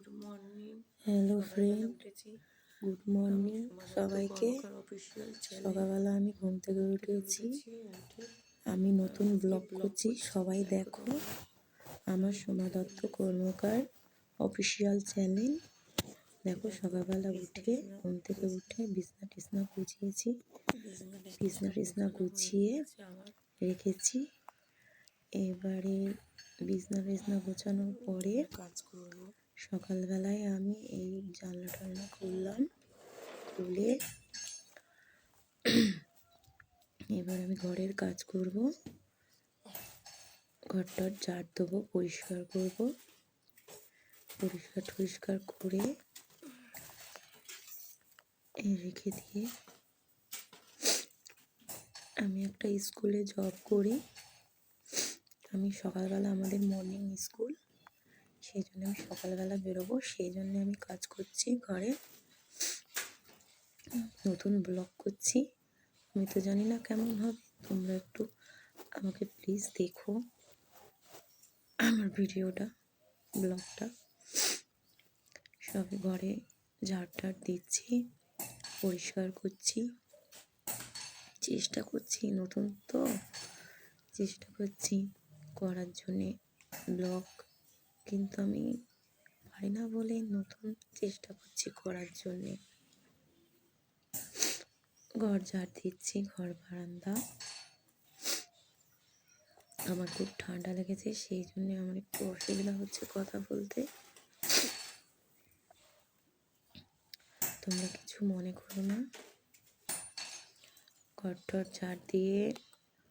Good morning. Hello friend, good morning সবাইকে। সকালবেলা আমি ঘুম থেকে উঠেছি, আমি নতুন ব্লগ করছি, সবাই দেখো আমার সোমা দত্ত কর্মকার অফিসিয়াল চ্যানেল। দেখো সকালবেলা উঠে ঘুম থেকে উঠে বিছনা টিছনা গুছিয়েছি, বিছনা টিছনা গুছিয়ে রেখেছি। এবারে বিছনা টিছনা গোছানোর পরে কাজ করব। সকালবেলায় আমি এই জানলা টানলা খুললাম, খুলে এবার আমি ঘরের কাজ করব, ঘরটার ঝাড় দেবো, পরিষ্কার করব, পরিষ্কার করে রেখে দিয়ে আমি একটা স্কুলে জব করি। আমি সকালবেলা আমাদের মর্নিং স্কুল, সেই জন্য আমি সকালবেলা বেরোবো, সেই জন্য আমি কাজ করছি ঘরে, নতুন ব্লগ করছি। আমি তো জানি না কেমন হবে, তোমরা একটু আমাকে প্লিজ দেখো আমার ভিডিওটা, ব্লগটা। সবে ঘরে ঝাড় টাড় দিচ্ছি, পরিষ্কার করছি, চেষ্টা করছি, নতুন তো চেষ্টা করছি করার জন্যে ব্লগ, কিন্তু আমি পারি না বলে নতুন চেষ্টা করছি করার জন্যে। ঘর ঝাড় দিচ্ছি, ঘর বারান্দা। আমার খুব ঠান্ডা লেগেছে, সেই জন্য আমার একটু অসুবিধা হচ্ছে কথা বলতে, তোমরা কিছু মনে করো না। ঘর টর ঝাড় দিয়ে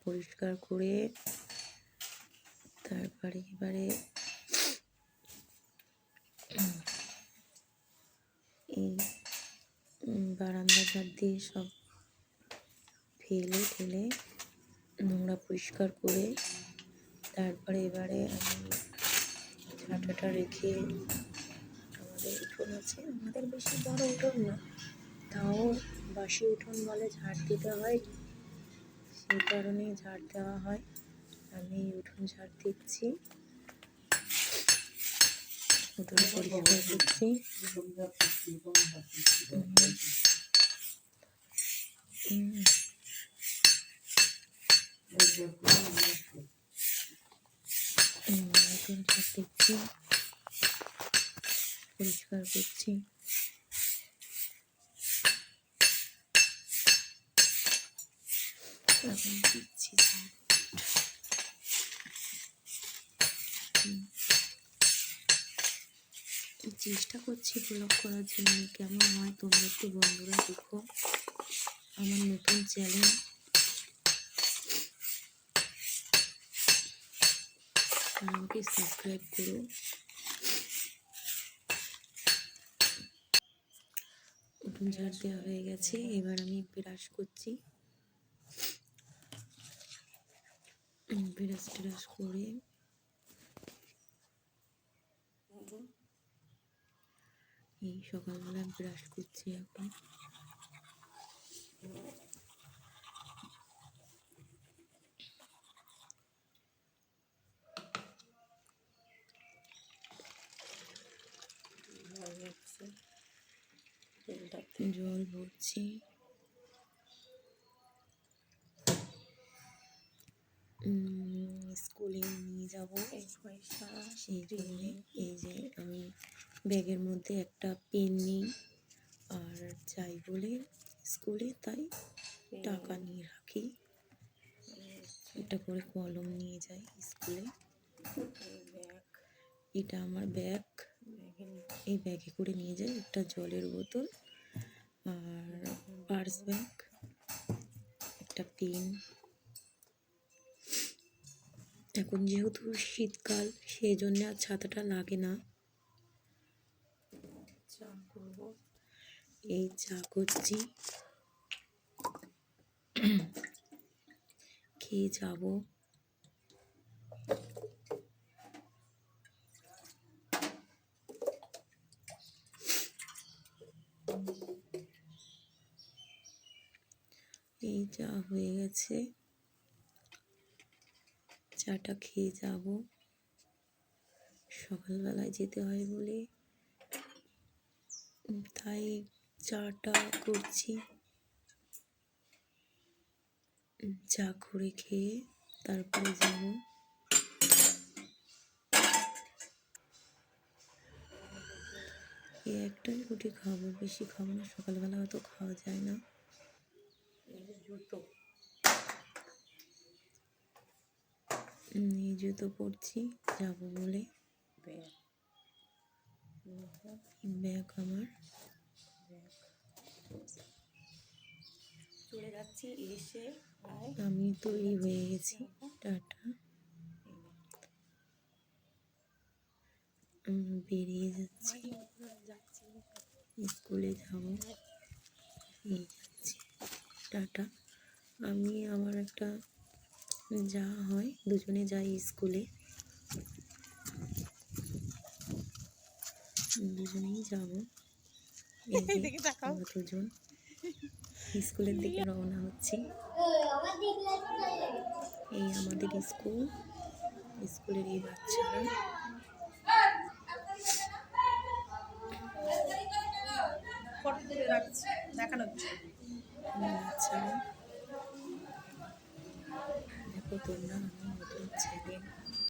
পরিষ্কার করে তারপরে এবারে এই বারান্দা ঝাড় দিয়ে সব ফেলে ঠেলে নোংরা পরিষ্কার করে তারপরে এবারে আমি ঝাঁটাটা রেখে, আমাদের উঠোন আছে, আমাদের বেশি বড় উঠোন না, তাও বাসি উঠোন বলে ঝাড় দিতে হয়, সেই কারণে ঝাড় দেওয়া হয়। আমি উঠোন ঝাড় দিচ্ছি, উঠোন পরিষ্কার করছি। উঠোন ঝাড় দিচ্ছি, পরিষ্কার করছি। এখন দিচ্ছি চেষ্টা করছি ব্লগ করার জন্য, কেমন হয় তোমরা একটু বন্ধুরা দেখো আমার নতুন চ্যানেল। আমাকে সাবস্ক্রাইব করো। উঠোন ঝাড় দেওয়া হয়ে গেছে, এবার আমি ব্রাশ করছি, ব্রাশ ট্রাশ করে এই সকালবেলা ব্রাশ করছি। এখন জল ভরছি, স্কুলে নিয়ে যাবো, সেই জন্যে এই যে আমি ব্যাগের মধ্যে একটা পেন নিই, আর যাই বলে স্কুলে তাই টাকা নিয়ে রাখি, একটা করে কলম নিয়ে যাই স্কুলে। এটা আমার ব্যাগ, এই ব্যাগে করে নিয়ে যাই একটা জলের বোতল, আর পার্স ব্যাগ, একটা পেন। এখন যেহেতু শীতকাল, সেই জন্য আর ছাতাটা লাগে না। চা করব, এই চা করছি, খেয়ে যাব। এই চা হয়ে গেছে, চাটা খেয়ে যাব। সকালবেলায় যেতে হয় বলে তাই চাটা করছি। চা করে খেয়ে তারপরে যাব। এই একটাই রুটি খাবো, বেশি খাবো না, সকালবেলা হয়তো খাওয়া যায় না। এই জুতো পরছি যাব বলে। ব্যাগ আমার চলে যাচ্ছি, এসে আমি তৈরি হয়ে গেছি। টাটা, বেরিয়ে যাচ্ছি, স্কুলে যাব। এই যাচ্ছি, টাটা। আমি আমার একটা যা হয়, দুজনে যাই স্কুলে, দুজনেই যাব। এই যে আমরা দুজন স্কুলের দিকে রওনা হচ্ছি। এই আমাদের স্কুল, স্কুলের এই বাচ্চারা। বাচ্চারা দেখো তোমরা, আমি নতুন ছেলে